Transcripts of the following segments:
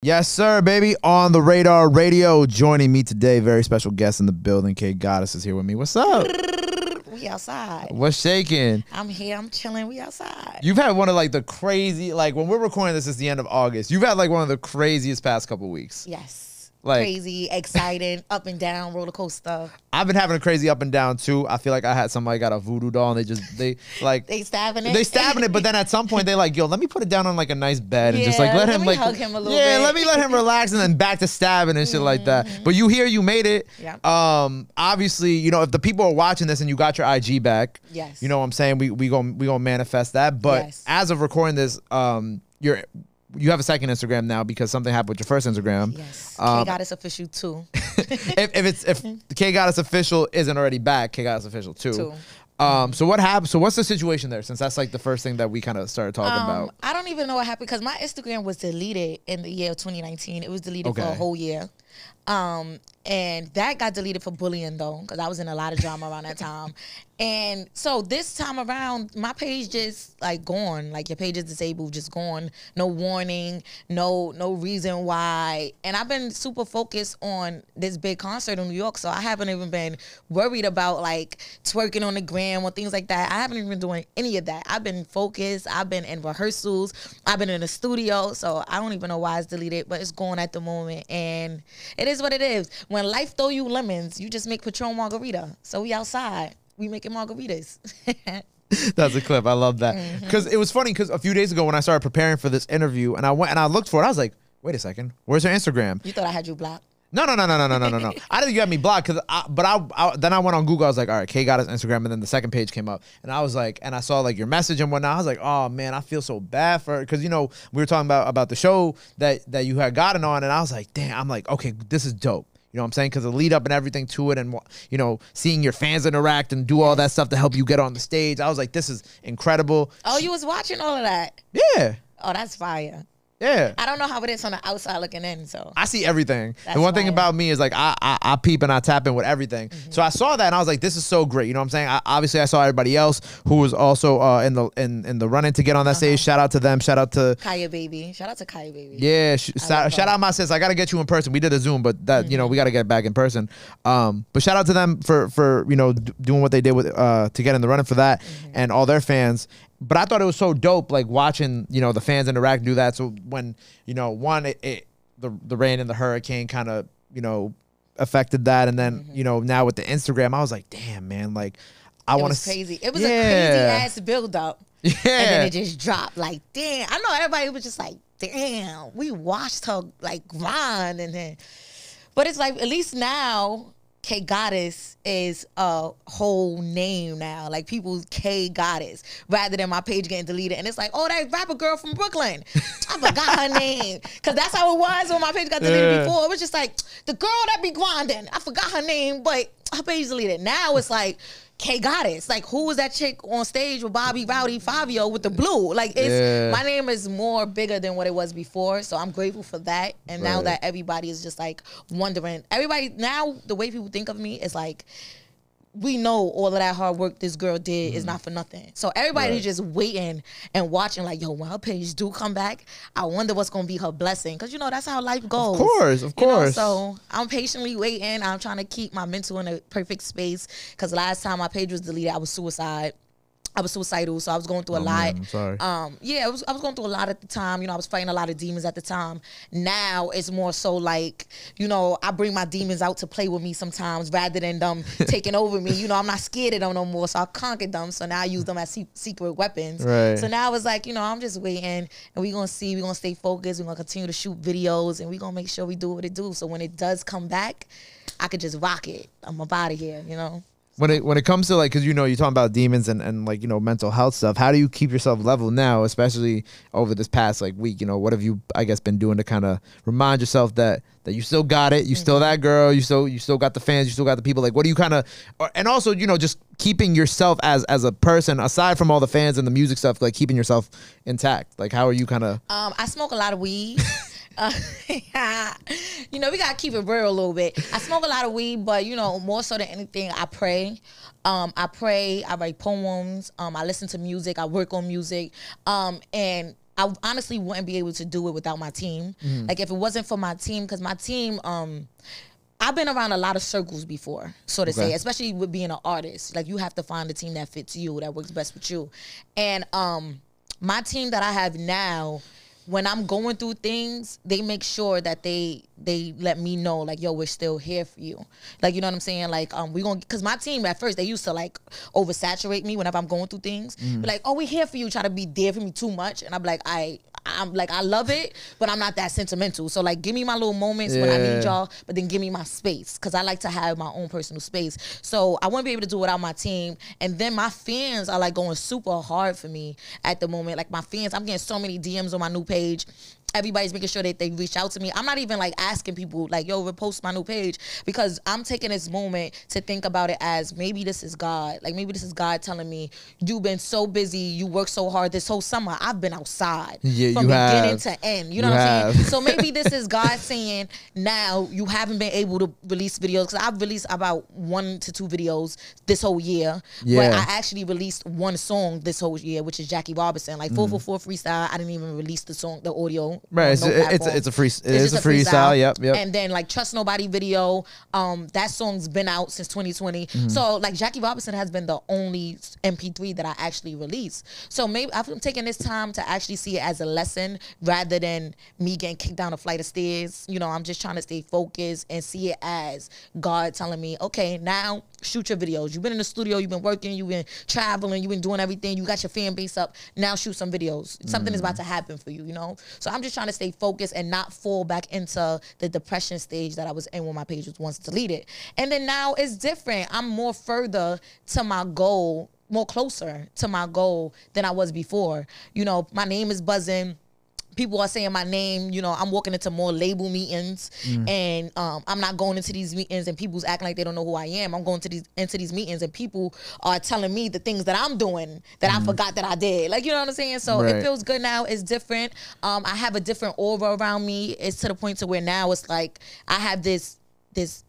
Yes, sir, baby. On the Radar Radio, joining me today, very special guest in the building. K Goddess is here with me. What's up? We outside. What's shaking? I'm here. I'm chilling. We outside. You've had one of like the crazy, like when we're recording this, it's the end of August. You've had like one of the craziest past couple weeks. Yes. Like crazy, exciting, up and down roller coaster. I've been having a crazy up and down too. I feel like I had somebody got a voodoo doll and they stabbing it. They stabbing it, but then at some point they like, yo, let me put it down on like a nice bed and just like let him like hug him a little bit. Yeah, let me let him relax and then back to stabbing and shit like that. But you made it. Yeah. Obviously, you know, if the people are watching this and you got your IG back, yes. You know what I'm saying? We gonna manifest that. But yes. As of recording this, you have a second Instagram now because something happened with your first Instagram. Yes. K Goddess Official 2. if K Goddess Official isn't already back, K Goddess Official 2. So what happened? So what's the situation there? Since that's like the first thing that we kind of started talking about. I don't even know what happened because my Instagram was deleted in the year of 2019. It was deleted for a whole year. And that got deleted for bullying though, because I was in a lot of drama around that time. And so this time around, my page just like gone. Like your page is disabled, just gone. No warning, no reason why. And I've been super focused on this big concert in New York, so I haven't even been worried about like twerking on the gram or things like that. I haven't even been doing any of that. I've been focused. I've been in rehearsals. I've been in the studio, so I don't even know why it's deleted, but it's gone at the moment. And it is what it is. When life throw you lemons, you just make Patron margarita. So we outside. We making margaritas. That's a clip. I love that. Because it was funny because a few days ago when I started preparing for this interview and I went and I looked for it, I was like, wait a second, where's her Instagram? You thought I had you blocked? No. I didn't think you had me blocked but then I went on Google. I was like, all right, K Goddess Instagram, and then the second page came up, and I was like, and I saw like your message and whatnot. I was like, oh man, I feel so bad for her because you know we were talking about the show that you had gotten on, and I was like, damn, I'm like, okay, this is dope. You know what I'm saying? Because the lead up and everything to it and, you know, seeing your fans interact and do all that stuff to help you get on the stage. I was like, this is incredible. Oh, you was watching all of that? Yeah. Oh, that's fire. Yeah. I don't know how it is on the outside looking in, so. I see everything. The one thing about me is like I peep and I tap in with everything. So I saw that and I was like, this is so great. You know what I'm saying? Obviously I saw everybody else who was also in the running to get on that stage. Shout out to them. Shout out to Kaya Baby. Shout out to Kaya Baby. Yeah. Shout out my sis. I got to get you in person. We did a Zoom, but that, you know, we got to get back in person. But shout out to them for you know, doing what they did with to get in the running for that and all their fans. But I thought it was so dope, like watching, you know, the fans interact, do that. So when, you know, the rain and the hurricane kind of, you know, affected that. And then, you know, now with the Instagram, I was like, damn, man, like, I want to. It was crazy. It was a crazy ass build up. Yeah. And then it just dropped. Like, damn. I know everybody was just like, damn, we watched her like grind. And then, but it's like, at least now, K Goddess is a whole name now. Like people K Goddess rather than my page getting deleted. And it's like, oh, that rapper girl from Brooklyn. I forgot her name. Because that's how it was when my page got deleted before. It was just like, the girl that be grinding. I forgot her name, but her page deleted. Now it's like, K Goddess. Like, who was that chick on stage with Bobby Rowdy Fabio with the blue? Like, it's my name is more bigger than what it was before, so I'm grateful for that. And now that everybody is just like wondering, everybody now the way people think of me is like, we know all of that hard work this girl did is not for nothing. So everybody's just waiting and watching like, yo, when her page do come back, I wonder what's going to be her blessing. Because, you know, that's how life goes. Of course. So I'm patiently waiting. I'm trying to keep my mental in a perfect space. Because last time my page was deleted, I was suicidal, so I was going through a lot. Man, I'm sorry. I was going through a lot at the time. You know, I was fighting a lot of demons at the time. Now it's more so like, you know, I bring my demons out to play with me sometimes rather than them taking over me. You know, I'm not scared of them no more, so I conquered them. So now I use them as secret weapons. Right. So now it's like, you know, I'm just waiting, and we're going to see. We're going to stay focused. We're going to continue to shoot videos, and we're going to make sure we do what it do. So when it does come back, I could just rock it. I'm up out of here, you know. When it comes to like, because you know you're talking about demons and like, you know, mental health stuff, how do you keep yourself level now, especially over this past like week? You know, what have you, I guess, been doing to kind of remind yourself that you still got it, you still that girl, you still got the fans, you still got the people? Like, what do you kind of, and also, you know, just keeping yourself as a person aside from all the fans and the music stuff, like keeping yourself intact? Like, how are you kind of? I smoke a lot of weed. You know, we gotta keep it real a little bit. I smoke a lot of weed, but you know, more so than anything, I pray. I write poems. I listen to music. I work on music. And I honestly wouldn't be able to do it without my team. Like if it wasn't for my team, because my team, I've been around a lot of circles before, so to say, especially with being an artist. Like you have to find a team that fits you, that works best with you. And my team that I have now, when I'm going through things, they make sure that they let me know, like, yo, we're still here for you. Like, you know what I'm saying? Like, we gonna, because my team at first, they used to like oversaturate me whenever I'm going through things. Be like, oh, we're here for you, try to be there for me too much. And I'm like, I'm like, I love it, but I'm not that sentimental. So like, give me my little moments when I need y'all, but then give me my space, because I like to have my own personal space. So I wouldn't be able to do it without my team. And then my fans are like going super hard for me at the moment. Like my fans, I'm getting so many DMs on my new page. Everybody's making sure that they reach out to me. I'm not even like asking people like, yo, repost my new page, because I'm taking this moment to think about it as maybe this is God. Like maybe this is God telling me, you've been so busy, you worked so hard this whole summer. I've been outside from beginning to end. You know what I'm saying? So maybe this is God saying, now you haven't been able to release videos, because I've released about 1 to 2 videos this whole year. But I actually released 1 song this whole year, which is Jackie Robinson. Like 444 freestyle. I didn't even release the song, the audio. Right, it's a freestyle. Yep. And then like Trust Nobody video, that song's been out since 2020. So like Jackie Robinson has been the only MP3 that I actually released. So maybe I'm taking this time to actually see it as a lesson rather than me getting kicked down a flight of stairs. You know, I'm just trying to stay focused and see it as God telling me, okay, now shoot your videos. You've been in the studio, you've been working, you've been traveling, you've been doing everything, you got your fan base up. Now shoot some videos. Something is about to happen for you, you know? So I'm just trying to stay focused and not fall back into the depression stage that I was in when my page was once deleted. And then now it's different. I'm more further to my goal, more closer to my goal than I was before. You know, my name is buzzing. People are saying my name, you know, I'm walking into more label meetings, and I'm not going into these meetings and people's acting like they don't know who I am. I'm going to into these meetings and people are telling me the things that I'm doing that I forgot that I did. Like, you know what I'm saying? So it feels good now. It's different. I have a different aura around me. It's to the point to where now it's like I have this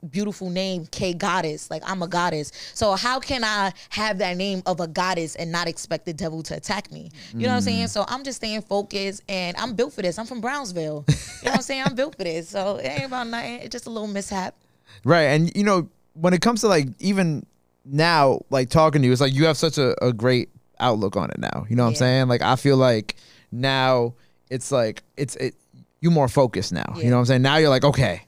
beautiful name, K Goddess. Like, I'm a goddess. So how can I have that name of a goddess and not expect the devil to attack me? You know what I'm saying? So I'm just staying focused, and I'm built for this. I'm from Brownsville. You know what I'm saying? I'm built for this. So it ain't about nothing. It's just a little mishap. Right. And, you know, when it comes to, like, even now, like, talking to you, it's like you have such a great outlook on it now. You know what I'm saying? Like, I feel like now it's like, you're more focused now. You know what I'm saying? Now you're like, okay,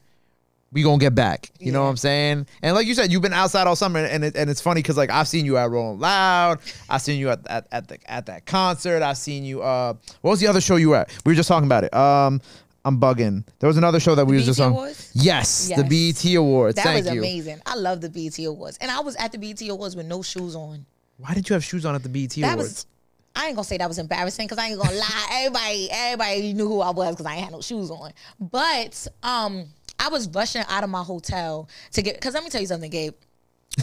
we gonna get back. You know what I'm saying? And like you said, you've been outside all summer, and it's funny because like I've seen you at Rolling Loud, I've seen you at that concert, I've seen you. What was the other show you were at? We were just talking about it. I'm bugging. There was another show that we was just on. Yes, the BET Awards. That was amazing. I love the BET Awards, and I was at the BET Awards with no shoes on. Why did you have shoes on at the BET Awards? I ain't gonna say that was embarrassing, because I ain't gonna lie. Everybody knew who I was because I ain't had no shoes on. But I was rushing out of my hotel to get, because let me tell you something, Gabe.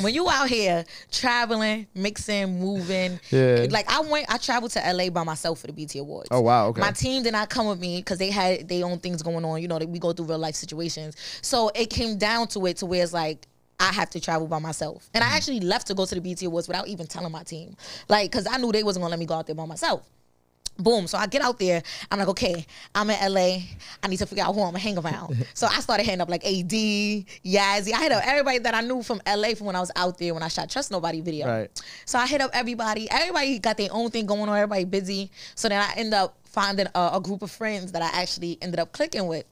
When you out here traveling, mixing, moving, like I traveled to LA by myself for the BET Awards. Oh, wow, okay. My team did not come with me because they had their own things going on. You know, we go through real life situations. So it came down to it to where it's like, I have to travel by myself. And I actually left to go to the BET Awards without even telling my team. Like, because I knew they wasn't gonna let me go out there by myself. Boom. So I get out there. I'm like, okay, I'm in LA. I need to figure out who I'm gonna hang around. So I started hitting up like AD, Yazzie. I hit up everybody that I knew from LA from when I was out there when I shot Trust Nobody video. Right. So I hit up everybody. Everybody got their own thing going on. Everybody busy. So then I end up finding a group of friends that I actually ended up clicking with.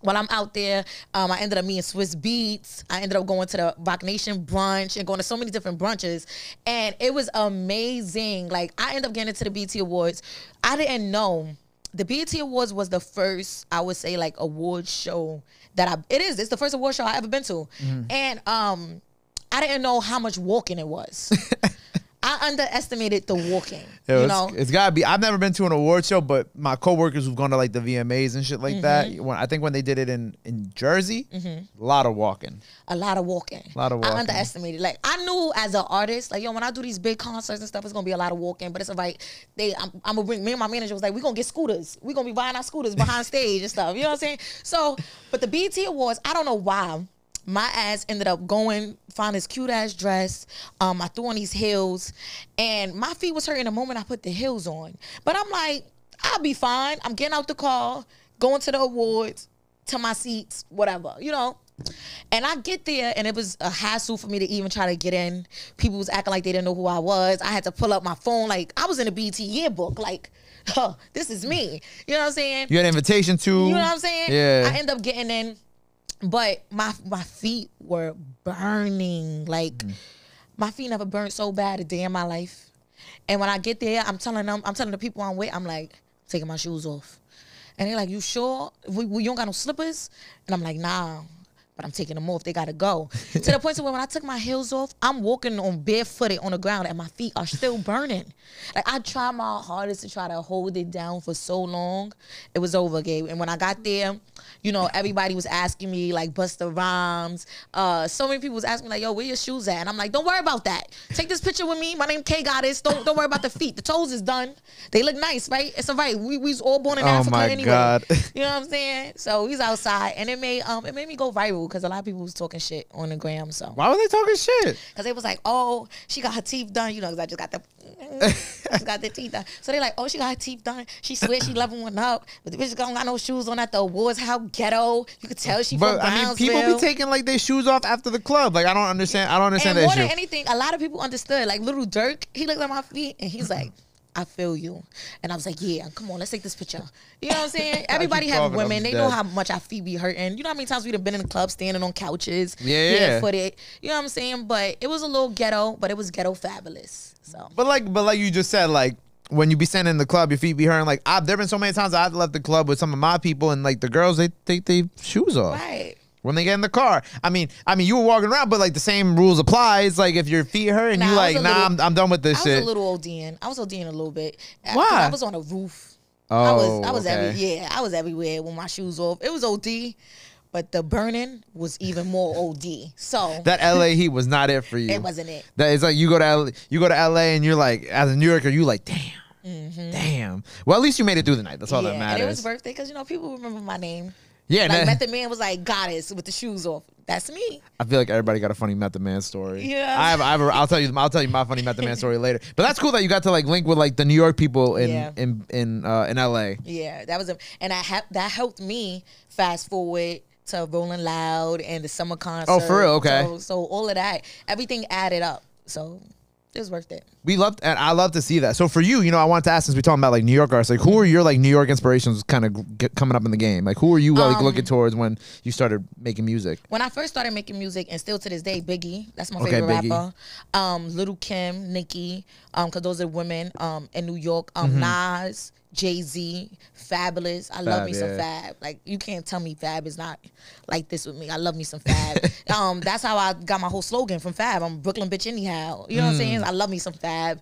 While I'm out there, I ended up meeting Swiss Beats. I ended up going to the Rock Nation brunch and going to so many different brunches. And it was amazing. Like, I ended up getting into the BET Awards. I didn't know. The BET Awards was the first, I would say, like, award show that it's the first award show I ever been to. And I didn't know how much walking it was. I underestimated the walking. You know, it's gotta be. I've never been to an award show, but my coworkers who've gone to like the VMAs and shit like that. I think when they did it in Jersey, a lot of walking. A lot of walking. A lot of walking. I underestimated. Like, I knew as an artist, like, yo, when I do these big concerts and stuff, it's gonna be a lot of walking. But it's like I'm gonna bring. Me and my manager was like, we gonna get scooters. We gonna be buying our scooters behind stage and stuff. You know what I'm saying? So, but the BET Awards, I don't know why. My ass ended up going, find this cute ass dress. I threw on these heels, and my feet was hurting the moment I put the heels on. But I'm like, I'll be fine. I'm getting out the car, going to the awards, to my seats, whatever, you know. And I get there, and it was a hassle for me to even try to get in. People was acting like they didn't know who I was. I had to pull up my phone like I was in a BT yearbook, like, huh, this is me. You know what I'm saying? You had an invitation to. You know what I'm saying? Yeah. I end up getting in, but my feet were burning. Like, my feet never burned so bad a day in my life. And when I get there, I'm telling the people I'm with, I'm like, taking my shoes off. And they're like, you sure? You don't got no slippers? And I'm like, nah. But I'm taking them off. They gotta go. To the point to where when I took my heels off, I'm walking on barefooted on the ground and my feet are still burning. Like, I tried my hardest to try to hold it down for so long. It was over, Gabe. And when I got there, you know, everybody was asking me, like, Busta Rhymes. So many people was asking me, like, yo, where your shoes at? And I'm like, don't worry about that. Take this picture with me. My name K Goddess. Don't worry about the feet. The toes is done. They look nice, right? It's all right. We was all born in Africa anyway. God. You know what I'm saying? So he's outside, and it made me go viral because a lot of people was talking shit on the gram. So why were they talking shit? Because they was like, oh, she got her teeth done. You know, because I just got the teeth done. So they like, oh, she got her teeth done. She swears she leveled one up, but the bitch don't got no shoes on at the awards. How ghetto! You could tell she from Brownsville. I mean, people be taking like their shoes off after the club. Like, I don't understand. And that more than anything, a lot of people understood. Like Little Dirk, he looked at my feet and he's like, I feel you. And I was like, yeah, come on, let's take this picture. You know what I'm saying? Everybody have women. They know how much our feet be hurting. You know how many times we've been in the club standing on couches, barefooted. You know what I'm saying? But it was a little ghetto, but it was ghetto fabulous. So. But like you just said, like, when you be standing in the club, your feet be hurting. Like, there been so many times I've left the club with some of my people, and like the girls, they take their shoes off. Right. When they get in the car. I mean, you were walking around, but like the same rules apply. It's like if your feet hurt and you like, I'm done with this shit. I was a little ODing. I was ODing a little bit. Why? I was on a roof. Oh, I was okay. I was everywhere with my shoes off. It was OD, but the burning was even more OD. So that LA heat was not it for you. It wasn't it. That it's like you go to LA and you're like, as a New Yorker, you like, damn. Damn. Well, at least you made it through the night. That's all that matters. And it was birthday because, you know, people remember my name. Yeah, like Method Man was like Goddess with the shoes off. That's me. I feel like everybody got a funny Method Man story. Yeah, I'll tell you my funny Method Man story later. But that's cool that you got to like link with like the New York people in LA. Yeah, that was and that helped me fast forward to Rolling Loud and the summer concert. Oh, for real? Okay. So all of that, everything added up. So it was worth it. And I love to see that. So for you, you know, I wanted to ask, since we're talking about like New York artists, like who are your like New York inspirations kind of coming up in the game? Like who are you like looking towards when you started making music? When I first started making music, and still to this day, Biggie, that's my favorite rapper. Little Kim, Nicki, because those are women in New York. Nas, Jay-Z, Fabulous. I love me some Fab. Like, you can't tell me Fab is not like this with me. I love me some Fab. That's how I got my whole slogan from Fab. I'm Brooklyn bitch anyhow. You know what I'm saying? I love me some Fab.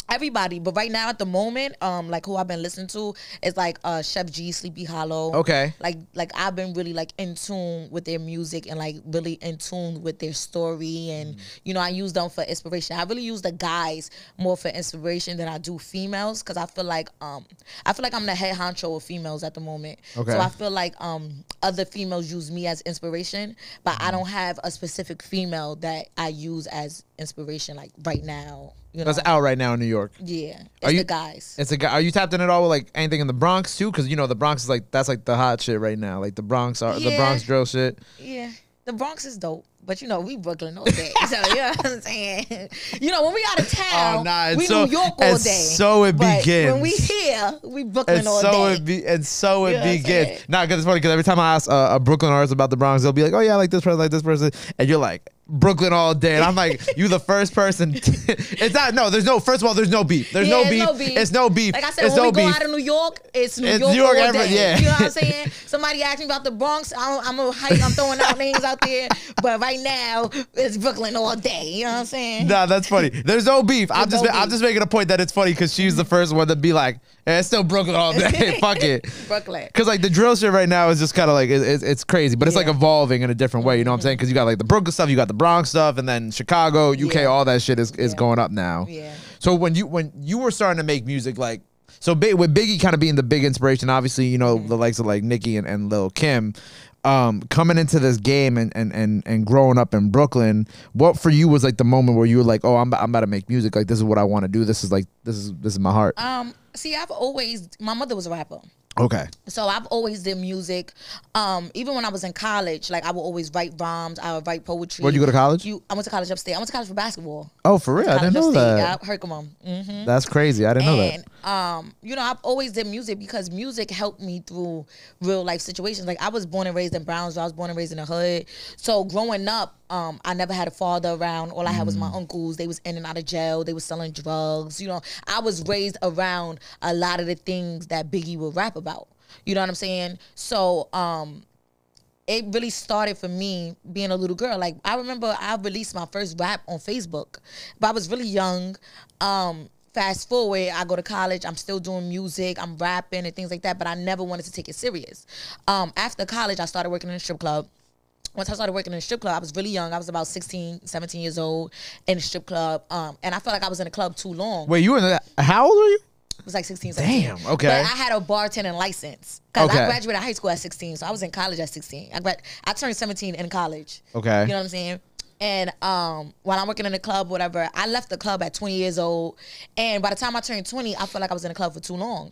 Everybody, but right now at the moment, like who I've been listening to is like Chef G, Sleepy Hollow. Okay. Like I've been really like in tune with their music and like really in tune with their story, and you know, I use them for inspiration. I really use the guys more for inspiration than I do females, because I feel like I'm the head honcho of females at the moment. Okay. So I feel like other females use me as inspiration, but I don't have a specific female that I use as inspiration like right now. You know? That's out right now in New York. Yeah, it's the guys. It's a guy. Are you tapped in at all with like anything in the Bronx too? Because you know the Bronx is like, that's like the hot shit right now. Like the Bronx drill shit. Yeah, the Bronx is dope. But you know, we Brooklyn all day. So you know what I'm saying? You know, when we out of town, we New York all day. So it begins. When we here, we Brooklyn all day. And so it begins. Nah, because it's funny, because every time I ask a Brooklyn artist about the Bronx, they'll be like, oh yeah, I like this person. And you're like, Brooklyn all day. And I'm like, you the first person. It's not, no, first of all, there's no beef. There's no beef. It's no beef. Like I said, when we go out of New York, it's New York all day. Yeah. You know what I'm saying? Somebody asked me about the Bronx. I'm throwing out names out there. But right now, it's Brooklyn all day. You know what I'm saying? Nah, that's funny. There's no beef. I'm just making a point that it's funny because she's the first one to be like, it's still Brooklyn all day. Fuck it. Brooklyn. Because like the drill shit right now is just kind of like, it's crazy. But it's like evolving in a different way. You know what I'm saying? Because you got like the Brooklyn stuff, you got the Bronx stuff, and then Chicago, UK, all that shit is going up now. Yeah. So when you were starting to make music, like, so with Biggie kind of being the big inspiration, obviously, you know, the likes of like Nicki and Lil Kim, coming into this game and growing up in Brooklyn, what for you was like the moment where you were like, oh, I'm about to make music, like this is what I want to do, this is my heart? See, my mother was a rapper. Okay. So I've always did music. Even when I was in college, like I would always write rhymes. I would write poetry. Where'd you go to college? I went to college upstate. I went to college for basketball. Oh, for real? I didn't know that. Yeah, Herkimer. That's crazy. I didn't know that. And you know, I've always did music because music helped me through real life situations. Like I was born and raised in Brownsville. I was born and raised in the hood. So growing up, I never had a father around. All I had was my uncles. They was in and out of jail. They was selling drugs. You know, I was raised around a lot of the things that Biggie would rap about. You know what I'm saying? So it really started for me being a little girl. Like I remember I released my first rap on Facebook, but I was really young. Fast forward, I go to college. I'm still doing music. I'm rapping and things like that, but I never wanted to take it serious. After college, I started working in a strip club. Once I started working in a strip club, I was really young. I was about 16, 17 years old in a strip club. And I felt like I was in a club too long. Wait, you were in that? How old were you? It was like 16, 17. Damn, okay. But I had a bartending license. Because I graduated high school at 16, so I was in college at 16. I turned 17 in college. Okay. You know what I'm saying? And while I'm working in the club, whatever, I left the club at 20 years old. And by the time I turned 20, I felt like I was in the club for too long.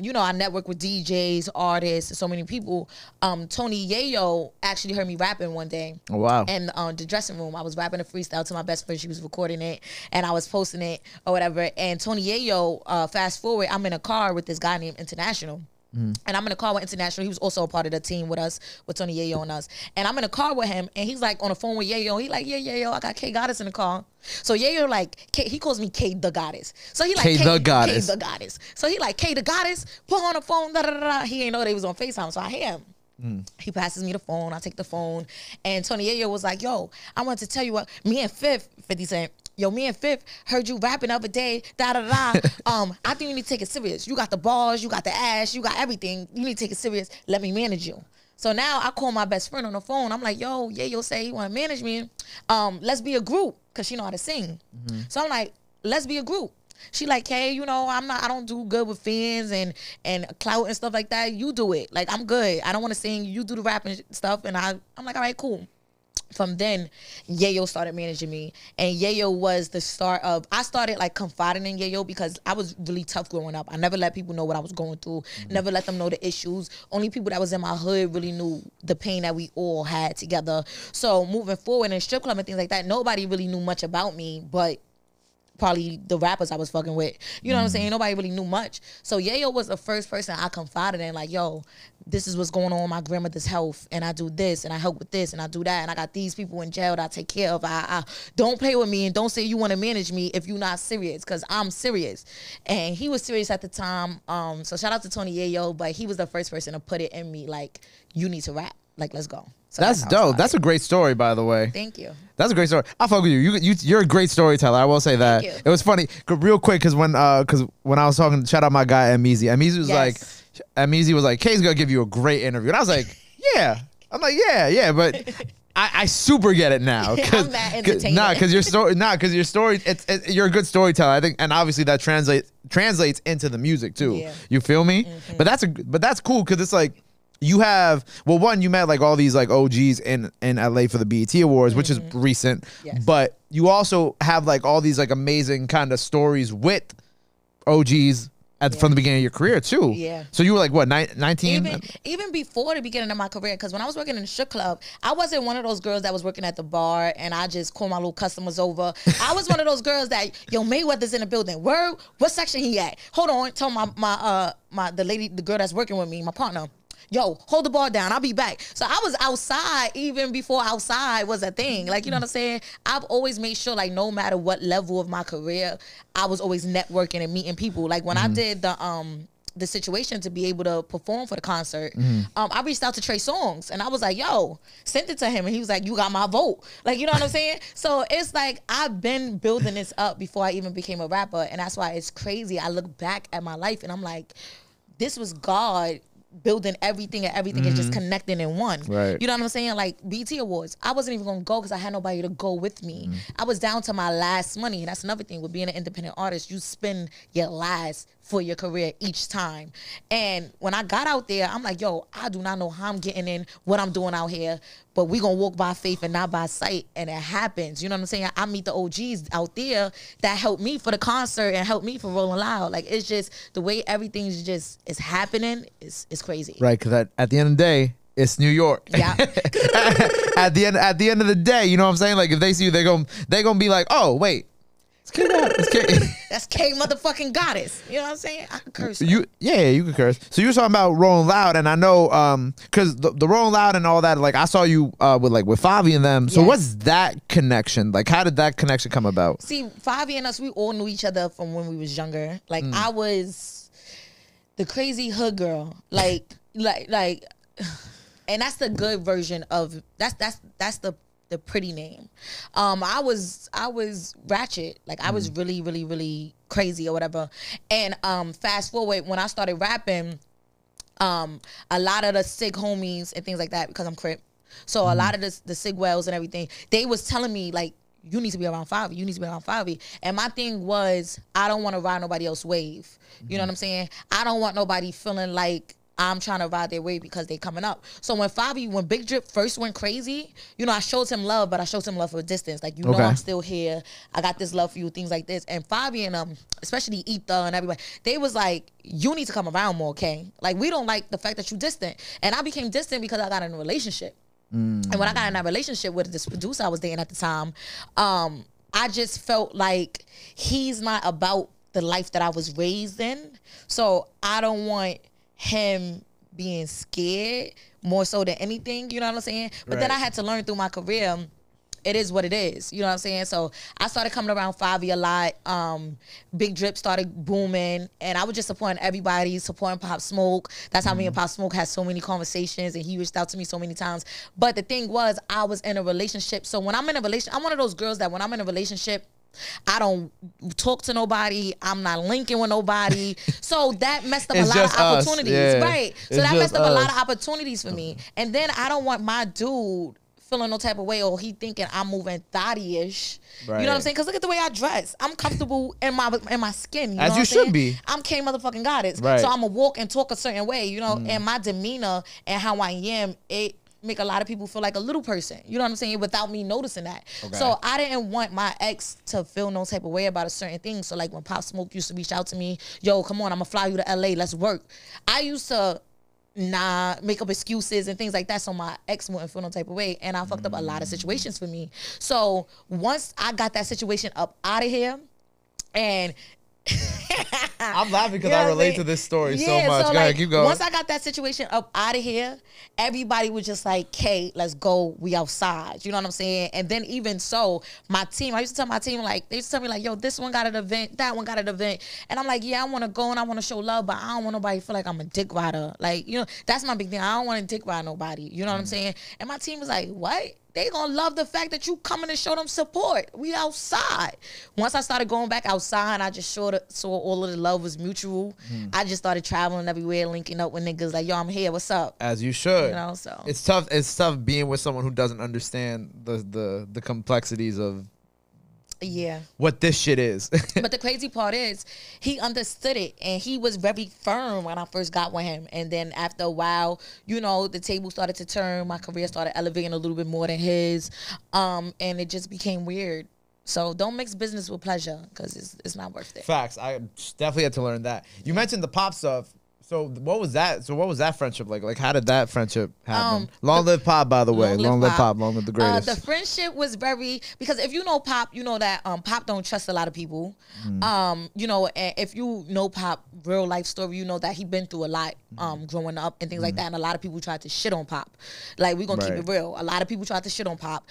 You know, I networked with DJs, artists, so many people. Tony Yayo actually heard me rapping one day. Oh, wow. In the dressing room. I was rapping a freestyle to my best friend. She was recording it, and I was posting it or whatever. And Tony Yayo, fast forward, I'm in a car with this guy named International. And I'm in a car with International. He was also a part of the team with us, with Tony Yayo and us. And I'm in a car with him, and he's like on the phone with Yayo. He like, yeah, Yayo, I got K Goddess in the car. So Yayo like, he calls me K the Goddess. So he like, K the Goddess. K the Goddess. So he like, K the Goddess, put her on the phone, da da da da. He ain't know they was on FaceTime, so I hear him. He passes me the phone. I take the phone. And Tony Yayo was like, yo, I wanted to tell you what, me and 50 Cent, yo, me and Fifth heard you rapping the other day, da-da-da. I think you need to take it serious. You got the balls, you got the ass, you got everything. You need to take it serious. Let me manage you. So now I call my best friend on the phone. I'm like, yo, say he want to manage me. Let's be a group, because she know how to sing. So I'm like, let's be a group. She like, hey, you know, I don't do good with fans and clout and stuff like that. You do it. Like, I'm good. I don't want to sing. You do the rapping stuff. And I'm like, all right, cool. From then, Yayo started managing me, and Yayo was the start of, I started like confiding in Yayo because I was really tough growing up. I never let people know what I was going through, never let them know the issues. Only people that was in my hood really knew the pain that we all had together. So moving forward in strip club and things like that, nobody really knew much about me, but probably the rappers I was fucking with. You know what I'm saying? Nobody really knew much. So Yayo was the first person I confided in, like, yo, this is what's going on with my grandmother's health, and I do this, and I help with this, and I do that, and I got these people in jail that I take care of. I don't play with me, and don't say you want to manage me if you're not serious, because I'm serious. And he was serious at the time. So shout out to Tony Yayo, but he was the first person to put it in me, like, you need to rap. Like, let's go. So that's dope. That's a great story, by the way. Thank you. That's a great story. I fuck with you. You're a great storyteller. I will say that. Thank you. It was funny, real quick, because when I was talking, shout out my guy Amizi. Amizi was like, K's gonna give you a great interview, and I was like, yeah. I'm like, yeah, but I super get it now. I'm that entertaining. Because your story, you're a good storyteller, I think, and obviously that translates into the music too. Yeah. You feel me? But that's cool, because it's like, you have, well, one, you met like all these like OGs in LA for the BET Awards, which is recent, but you also have like all these like amazing kind of stories with OGs from the beginning of your career too. Yeah. So you were like, what, 19? Even before the beginning of my career, because when I was working in the strip club, I wasn't one of those girls that was working at the bar and I just call my little customers over. I was one of those girls that, yo, Mayweather's in the building. Where, what section he at? Hold on, tell the girl that's working with me, my partner, yo, hold the bar down, I'll be back. So I was outside even before outside was a thing. Like, you know what I'm saying? I've always made sure, like, no matter what level of my career, I was always networking and meeting people. Like, when I did the situation to be able to perform for the concert, I reached out to Trey Songz, and I was like, yo, sent it to him, and he was like, you got my vote. Like, you know what I'm saying? So it's like, I've been building this up before I even became a rapper, and that's why it's crazy. I look back at my life, and I'm like, this was God building everything, and everything is just connecting in one. Right. You know what I'm saying? Like BT Awards, I wasn't even gonna go because I had nobody to go with me. I was down to my last money, and that's another thing with being an independent artist. You spend your last for your career each time. And when I got out there, I'm like, yo, I do not know how I'm getting in, what I'm doing out here, but we gonna walk by faith and not by sight, and it happens. You know what I'm saying? I meet the OGs out there that helped me for the concert and helped me for Rolling Loud. Like, it's just the way everything's just is happening is crazy. Right, because at the end of the day, it's New York. Yeah. at the end of the day, you know what I'm saying? Like, if they see you, they're gonna be like, oh wait, it's K Dot. It's K. That's K motherfucking goddess. You know what I'm saying? I can curse. You can curse. So you were talking about Rolling Loud, and I know because the Rolling Loud and all that. Like, I saw you with Favi and them. So what's that connection? Like, how did that connection come about? See, Favi and us, we all knew each other from when we was younger. Like, I was the crazy hood girl. Like. And that's the good version of that's the pretty name. I was ratchet. Like, I was really, really, really crazy or whatever. And fast forward, when I started rapping, a lot of the Sig homies and things like that, because I'm Crip. So a lot of the Sig Wells and everything, they was telling me, like, you need to be around Favi. You need to be around Favi. And my thing was, I don't want to ride nobody else's wave. You know what I'm saying? I don't want nobody feeling like I'm trying to ride their way because they coming up. So when Big Drip first went crazy, you know, I showed him love, but I showed him love for a distance. Like, you know, I'm still here. I got this love for you, things like this. And Favi and especially Ether and everybody, they was like, you need to come around more, okay? Like, we don't like the fact that you distant. And I became distant because I got in a relationship. And when I got in that relationship with this producer I was dating at the time, I just felt like he's not about the life that I was raised in. So I don't want him being scared more so than anything, you know what I'm saying? But then I had to learn through my career, it is what it is, you know what I'm saying? So I started coming around Favi a lot. Big Drip started booming, and I was just supporting everybody, supporting Pop Smoke. That's how me and Pop Smoke had so many conversations, and he reached out to me so many times. But the thing was, I was in a relationship. So when I'm in a relationship, I'm one of those girls that when I'm in a relationship, I don't talk to nobody. I'm not linking with nobody. So that messed up a lot of opportunities. Right. So that messed up a lot of opportunities for me. And then I don't want my dude feeling no type of way, or he thinking I'm moving thotty-ish. Right. You know what I'm saying? Because look at the way I dress. I'm comfortable in my skin. You know As you should be. I'm K motherfucking goddess. Right. So I'm going to walk and talk a certain way, you know, and my demeanor and how I am, it make a lot of people feel like a little person, you know what I'm saying, without me noticing that. So I didn't want my ex to feel no type of way about a certain thing. So like when Pop Smoke used to reach out to me, yo, come on, I'm gonna fly you to LA, let's work. I used to make up excuses and things like that so my ex wouldn't feel no type of way, and I fucked up a lot of situations for me. So once I got that situation up out of here, and I'm laughing because I relate to this story so much. So, go ahead, keep going. Once I got that situation up out of here, everybody was just like, "Kay, let's go. We outside." You know what I'm saying? And then even so, my team, I used to tell my team, like, they used to tell me like, "Yo, this one got an event, that one got an event," and I'm like, "Yeah, I want to go and I want to show love, but I don't want nobody to feel like I'm a dick rider." Like, you know, that's my big thing. I don't want to dick ride nobody. You know what I'm saying? And my team was like, "What?" They gonna love the fact that you coming to show them support. We outside. Once I started going back outside, I just saw all of the love was mutual. I just started traveling everywhere, linking up with niggas like, yo, I'm here, what's up? As you should. You know, so it's tough. It's tough being with someone who doesn't understand the complexities of what this shit is. But the crazy part is he understood it, and he was very firm when I first got with him. And then after a while, you know, the table started to turn. My career started elevating a little bit more than his, and it just became weird. So don't mix business with pleasure, because it's not worth it. Facts. I definitely had to learn that. You mentioned the pop stuff. So what was that? So what was that friendship like? Like, how did that friendship happen? Long live Pop, by the way. Long live Pop. Long live the greatest. The friendship was very, because if you know Pop, you know that Pop don't trust a lot of people. You know, and if you know Pop real life story, you know that he been through a lot growing up and things like that. And a lot of people tried to shit on Pop. Like, we gonna keep it real. A lot of people tried to shit on Pop.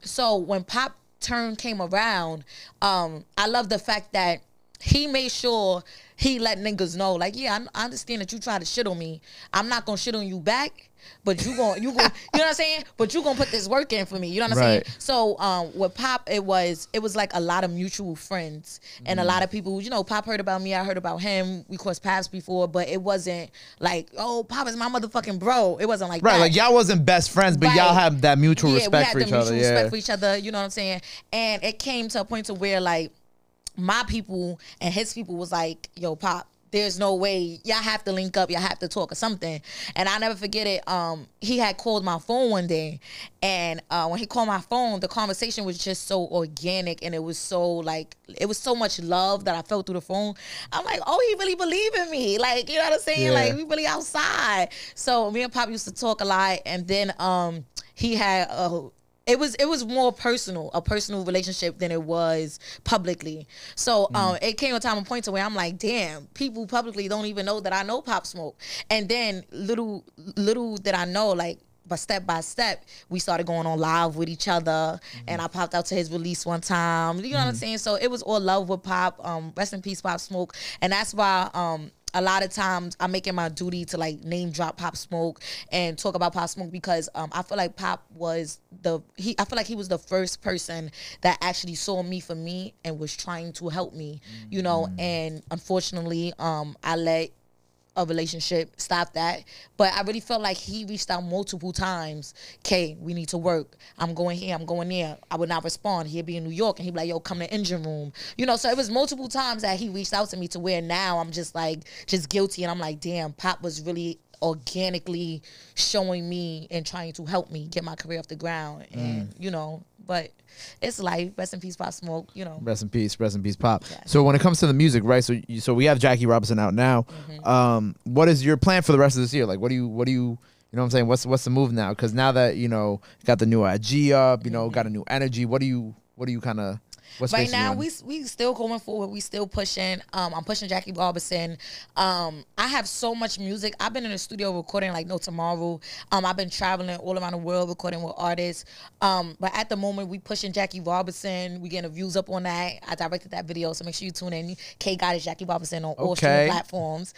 So when Pop turn came around, I love the fact that he made sure he let niggas know, like, yeah, I understand that you try to shit on me. I'm not gonna shit on you back, but you know what I'm saying? But you gonna put this work in for me. You know what I'm saying? So with Pop, it was like a lot of mutual friends and a lot of people. You know, Pop heard about me, I heard about him. We crossed paths before, but it wasn't like, oh, Pop is my motherfucking bro. It wasn't like that. Like, y'all wasn't best friends, but y'all have that mutual respect for each other. Respect for each other. You know what I'm saying? And it came to a point to where, like, my people and his people was like, yo, Pop, there's no way, y'all have to link up, y'all have to talk or something. And I never forget it. He had called my phone one day, and when he called my phone, the conversation was just so organic, and it was so like, it was so much love that I felt through the phone. I'm like, oh, he really believe in me, like, you know what I'm saying? Like, we really outside. So me and Pop used to talk a lot, and then he had it was more personal, a personal relationship than it was publicly. So it came a time and point to where I'm like, damn, people publicly don't even know that I know Pop Smoke. And then little did I know, like, but step by step, we started going on live with each other, and I popped out to his release one time. You know what I'm saying? So it was all love with Pop. Rest in peace, Pop Smoke. And that's why a lot of times I make it my duty to like name drop Pop Smoke and talk about Pop Smoke, because I feel like Pop was I feel like he was the first person that actually saw me for me and was trying to help me, you know. And unfortunately, I let a relationship stop that, but I really felt like he reached out multiple times. Okay, we need to work. I'm going here, I'm going there. I would not respond. He'd be in New York and he'd be like, yo, come to engine room, you know. So it was multiple times that he reached out to me, to where now I'm just like, just guilty, and I'm like, damn, Pop was really organically showing me and trying to help me get my career off the ground. And you know, but it's life. Rest in peace, Pop Smoke, you know. Rest in peace, Pop. Yes. So when it comes to the music, right? So we have Jackie Robinson out now. What is your plan for the rest of this year? Like, what do you know what I'm saying? What's the move now? Because now that, you know, got the new IG up, you know, got a new energy. What do you kind of? Right now, we still going forward. We still pushing. I'm pushing Jackie Robinson. I have so much music. I've been in the studio recording like no tomorrow. I've been traveling all around the world recording with artists. But at the moment, we pushing Jackie Robinson. We getting the views up on that. I directed that video, so make sure you tune in. K Goddess Jackie Robinson on all streaming platforms.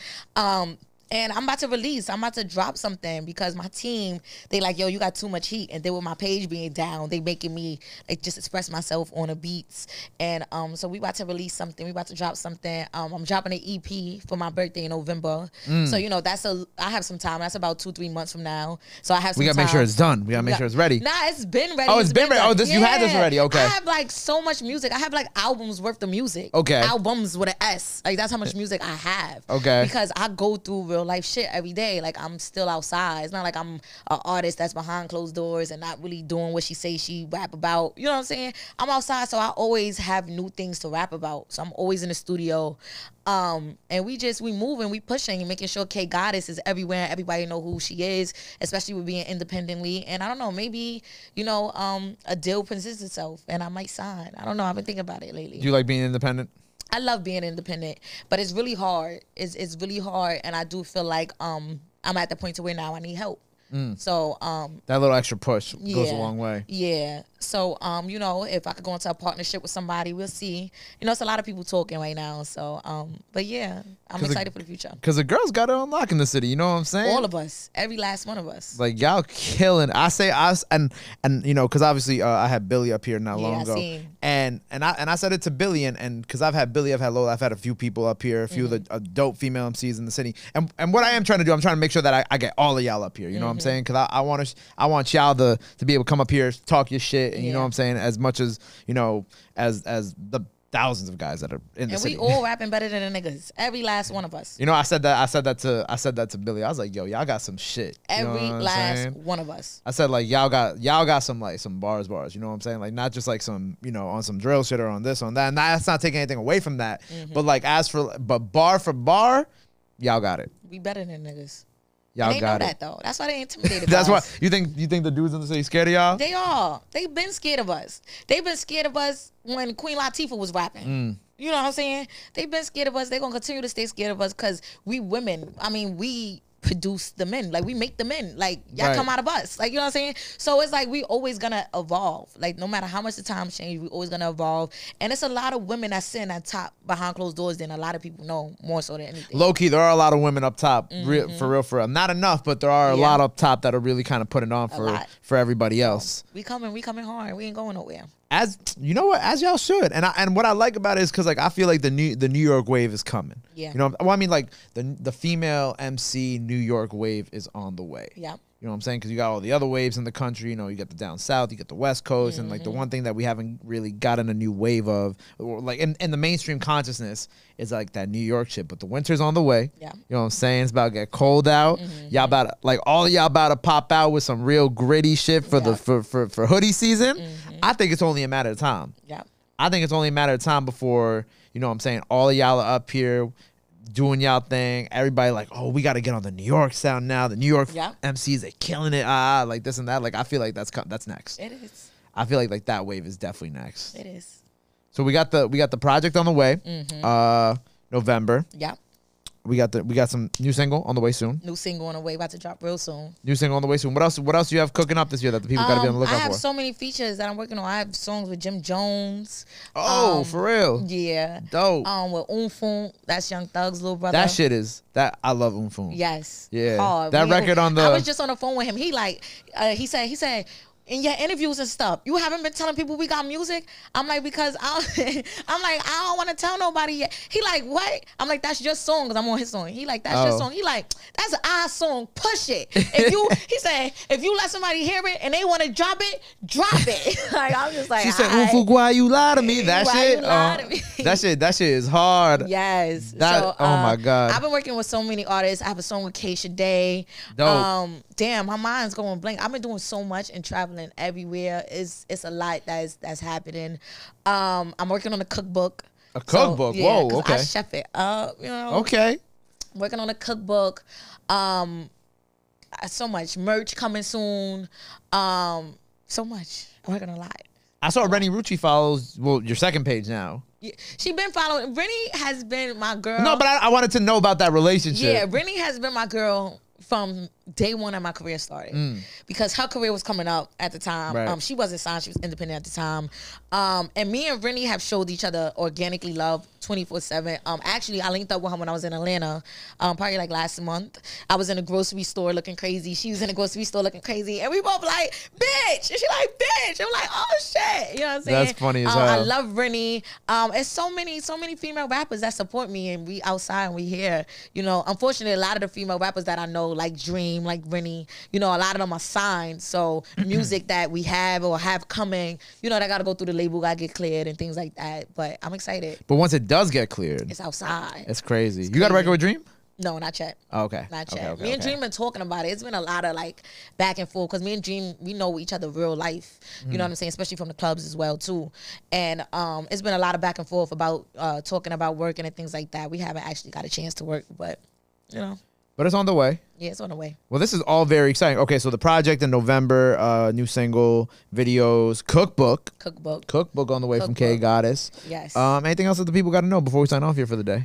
And I'm about to release. I'm about to drop something, because my team, they like, yo, you got too much heat. And then with my page being down, they making me like just express myself on the beats. And so we about to release something. We about to drop something. I'm dropping an EP for my birthday in November. So, you know, I have some time. That's about 2-3 months from now. So I have some time. We got to make sure it's done. We got to make sure it's ready. Nah, it's been ready. Oh, it's been ready. Oh, you had this already. Okay. I have like so much music. I have like albums worth of music. Okay. Albums with an S. Like, that's how much music I have. Okay. Because I go through real life shit every day. Like, I'm still outside. It's not like I'm an artist that's behind closed doors and not really doing what she say she rap about. You know what I'm saying? I'm outside, so I always have new things to rap about. So I'm always in the studio. And we moving, we pushing, making sure K Goddess is everywhere. Everybody know who she is, especially with being independently. And I don't know, maybe, you know, a deal presents itself and I might sign. I don't know. I've been thinking about it lately. Do you like being independent? I love being independent, but it's really hard. It's really hard, and I do feel like I'm at the point to where now I need help. So that little extra push goes a long way. Yeah. So you know, if I could go into a partnership with somebody, we'll see. You know, it's a lot of people talking right now. So but yeah, I'm excited for the future. Because the girls got to unlock in the city. You know what I'm saying? All of us, every last one of us. Like, y'all killing. I say us, and you know, because obviously I had Billy up here not long ago, and I said it to Billy, and because I've had Billy, I've had Lola, I've had a few people up here, a few of the dope female MCs in the city, and what I am trying to do, I'm trying to make sure that I get all of y'all up here. You know what I'm saying? Because I want y'all to be able to come up here, talk your shit, and you know what I'm saying, as much as, you know, as the thousands of guys that are in the city. And we all rapping better than the niggas. Every last one of us. You know, I said that to Billy. I was like, yo, y'all got some shit. Every last one of us. I said, like, y'all got some bars. You know what I'm saying? Like, not just like some, you know, on some drill shit or on this, on that. And that's not taking anything away from that. But like, but bar for bar, y'all got it. We better than niggas. Y'all and they got know it. that though. That's why they intimidated. That's us. why you think the dudes in the city scared of y'all? They are. They've been scared of us. They've been scared of us when Queen Latifah was rapping. You know what I'm saying? They've been scared of us. They're gonna continue to stay scared of us because we women. I mean, we produce the men. Like, we make the men. Like, y'all come out of us. Like, you know what I'm saying? So it's like we always gonna evolve. Like, no matter how much the times change, we always gonna evolve. And it's a lot of women that sit at top behind closed doors than a lot of people know, more so than anything. Low key, there are a lot of women up top, for real. Not enough, but there are a lot up top that are really kind of putting on for everybody else. We coming hard. We ain't going nowhere. As you know, what, as y'all should, and what I like about it is because, like, I feel like the New York wave is coming. Yeah. You know, well, I mean, like the female MC New York wave is on the way. Yeah. You know what I'm saying? Because you got all the other waves in the country. You know, you get the down south, you get the West Coast, and like the one thing that we haven't really gotten a new wave of, or like in the mainstream consciousness, is like that New York shit. But the winter's on the way. Yeah. You know what I'm saying? It's about to get cold out. Y'all about to, like all of y'all about to pop out with some real gritty shit for the for hoodie season. I think it's only a matter of time. Yeah. I think it's only a matter of time before, you know what I'm saying, all of y'all are up here doing y'all thing. Everybody like, oh, we got to get on the New York sound now. The New York MCs, they killing it. Like this and that. Like I feel like that's next. It is. I feel like that wave is definitely next. It is. So we got the project on the way. November. Yeah. We got some new single on the way soon. New single on the way, about to drop real soon. New single on the way soon. What else do you have cooking up this year that the people got to be on the lookout for? I have so many features that I'm working on. I have songs with Jim Jones. Oh, for real? Yeah. Dope. With Umfung, that's Young Thug's little brother. That shit is that I love Umfung. Yes. Yeah. Hard. That record on the. I was just on the phone with him. He like he said. In your interviews and stuff, you haven't been telling people we got music? I'm like, because I don't want to tell nobody yet. He like, what? I'm like, that's your song, because I'm on his song. He like, that's your song. He like, that's our song. Push it. He said, if you let somebody hear it and they want to drop it. Like, I'm just like, she said, why you lie to me? That shit. That shit is hard. Yes. Oh my God. I've been working with so many artists. I have a song with Keisha Day. Dope. Damn, my mind's going blank. I've been doing so much and traveling everywhere. It's a lot that's happening. I'm working on a cookbook. A cookbook? So, yeah, whoa, okay. I chef it up, you know. Okay. Working on a cookbook. So much merch coming soon. So much. I'm working a lot. I saw Rennie Rucci follows your second page now. Yeah, she been following. Rennie has been my girl. No, but I wanted to know about that relationship. Yeah, Rennie has been my girl from day one of my career started, because her career was coming up at the time. Right. She wasn't signed; she was independent at the time. And me and Rennie have showed each other organically love 24/7. Actually, I linked up with her when I was in Atlanta, probably like last month. I was in a grocery store looking crazy. She was in a grocery store looking crazy, and we both like, bitch, and she like, bitch. I'm like, oh shit, you know what I'm saying? That's funny as hell. I love Rennie. It's so many female rappers that support me, and we outside and we here. You know, unfortunately, a lot of the female rappers that I know, like Dream, like Rennie, you know, a lot of them are signed. So music that we have or have coming, you know, that got to go through the label, got to get cleared and things like that. But I'm excited. But once it does get cleared, it's outside. It's crazy. You got a record with Dream? No, not yet. Oh, okay. Not yet. Okay, me and Dream been talking about it. It's been a lot of like back and forth, because me and Dream, we know each other real life. You know what I'm saying? Especially from the clubs as well too. And it's been a lot of back and forth about talking about working and things like that. We haven't actually got a chance to work, but you know. But it's on the way. Yeah, it's on the way. Well, this is all very exciting. Okay, so the project in November, new single, videos, cookbook on the way from K Goddess. Yes. Anything else that the people got to know before we sign off here for the day?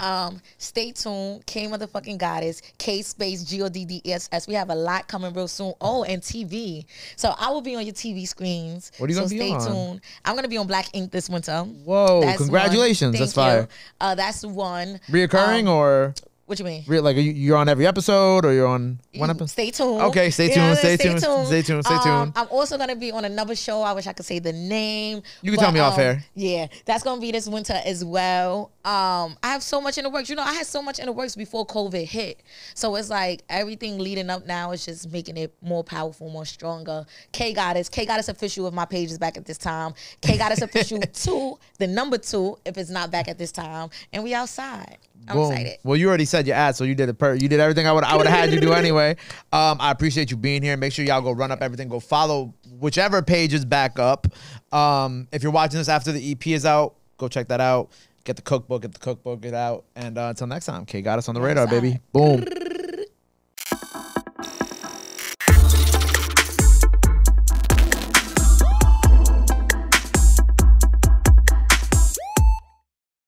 Stay tuned. K motherfucking Goddess. K space GODDSS. We have a lot coming real soon. Oh, and TV. So I will be on your TV screens. What are you gonna be on? So stay tuned. I'm gonna be on Black Ink this winter. Whoa! That's congratulations. That's fire. That's one. Reoccurring or? What you mean? Like you're on every episode, or you're on one episode? Stay tuned. Okay, stay tuned. Stay tuned. I'm also gonna be on another show. I wish I could say the name. You can tell me off air. Yeah, that's gonna be this winter as well. I have so much in the works. You know, I had so much in the works before COVID hit. So it's like everything leading up now is just making it more powerful, more stronger. K Goddess official, if my page is back at this time. K Goddess official 2, the number 2, if it's not back at this time, and we outside. I'm excited. Well, you already said your ad, so you did you did everything I would have had you do anyway. I appreciate you being here. Make sure y'all go run up everything. Go follow whichever page is back up. If you're watching this after the EP is out, go check that out. Get the cookbook, get out. And until next time, K got us on the radar, baby. Boom.